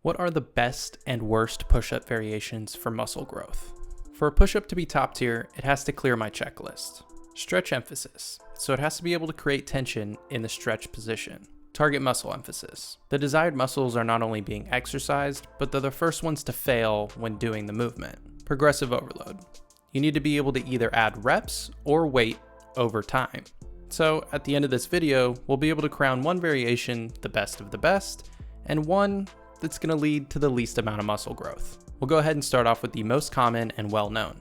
What are the best and worst push-up variations for muscle growth? For a push-up to be top tier, it has to clear my checklist. Stretch emphasis, so it has to be able to create tension in the stretch position. Target muscle emphasis. The desired muscles are not only being exercised, but they're the first ones to fail when doing the movement. Progressive overload. You need to be able to either add reps or weight over time. So at the end of this video, we'll be able to crown one variation the best of the best, and one that's going to lead to the least amount of muscle growth. We'll go ahead and start off with the most common and well-known,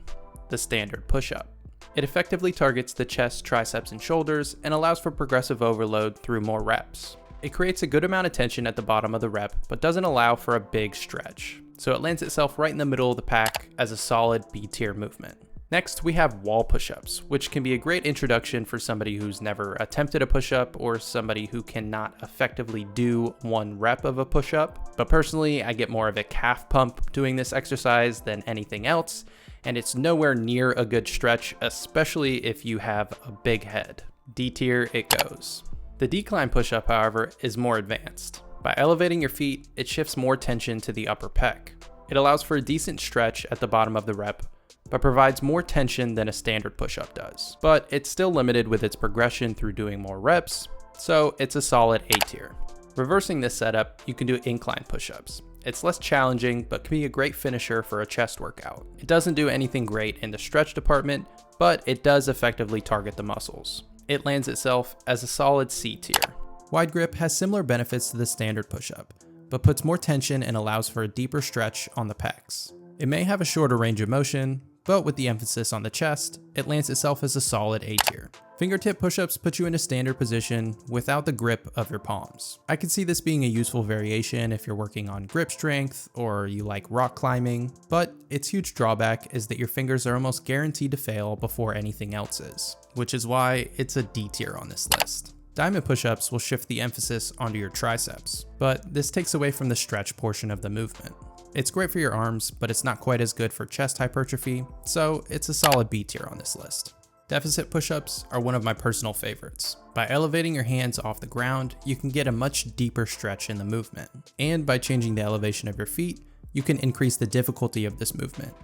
the standard push-up. It effectively targets the chest, triceps, and shoulders and allows for progressive overload through more reps. It creates a good amount of tension at the bottom of the rep, but doesn't allow for a big stretch, so it lands itself right in the middle of the pack as a solid B-tier movement. Next, we have wall push-ups, which can be a great introduction for somebody who's never attempted a push-up or somebody who cannot effectively do one rep of a push-up. But personally, I get more of a calf pump doing this exercise than anything else, and it's nowhere near a good stretch, especially if you have a big head. D tier it goes. The decline push-up, however, is more advanced. By elevating your feet, it shifts more tension to the upper pec. It allows for a decent stretch at the bottom of the rep, but provides more tension than a standard push-up does. But it's still limited with its progression through doing more reps, so it's a solid A tier. Reversing this setup, you can do incline push-ups. It's less challenging, but can be a great finisher for a chest workout. It doesn't do anything great in the stretch department, but it does effectively target the muscles. It lands itself as a solid C tier. Wide grip has similar benefits to the standard push-up, but puts more tension and allows for a deeper stretch on the pecs. It may have a shorter range of motion, but with the emphasis on the chest, it lands itself as a solid A tier. Fingertip push-ups put you in a standard position without the grip of your palms. I could see this being a useful variation if you're working on grip strength or you like rock climbing, but its huge drawback is that your fingers are almost guaranteed to fail before anything else is, which is why it's a D tier on this list. Diamond push-ups will shift the emphasis onto your triceps, but this takes away from the stretch portion of the movement. It's great for your arms, but it's not quite as good for chest hypertrophy, so it's a solid B tier on this list. Deficit push-ups are one of my personal favorites. By elevating your hands off the ground, you can get a much deeper stretch in the movement. And by changing the elevation of your feet, you can increase the difficulty of this movement,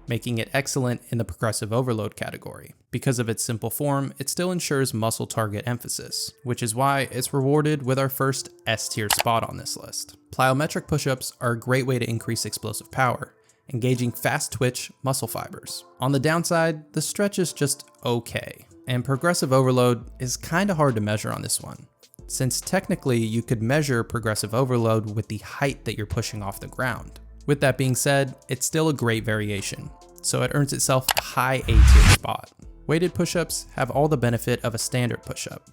making it excellent in the progressive overload category. Because of its simple form, it still ensures muscle target emphasis, which is why it's rewarded with our first S tier spot on this list. Plyometric push-ups are a great way to increase explosive power, engaging fast twitch muscle fibers. On the downside, the stretch is just okay, and progressive overload is kinda hard to measure on this one, since technically you could measure progressive overload with the height that you're pushing off the ground. With that being said, it's still a great variation, so it earns itself a high A tier spot. Weighted push-ups have all the benefit of a standard push-up,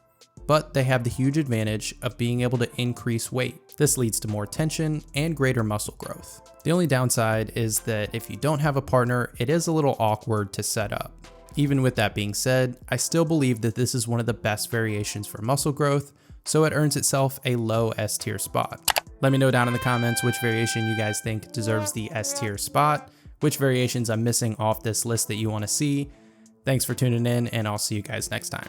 but they have the huge advantage of being able to increase weight. This leads to more tension and greater muscle growth. The only downside is that if you don't have a partner, it is a little awkward to set up. Even with that being said, I still believe that this is one of the best variations for muscle growth, so it earns itself a low S tier spot. Let me know down in the comments which variation you guys think deserves the S tier spot, which variations I'm missing off this list that you want to see. Thanks for tuning in, and I'll see you guys next time.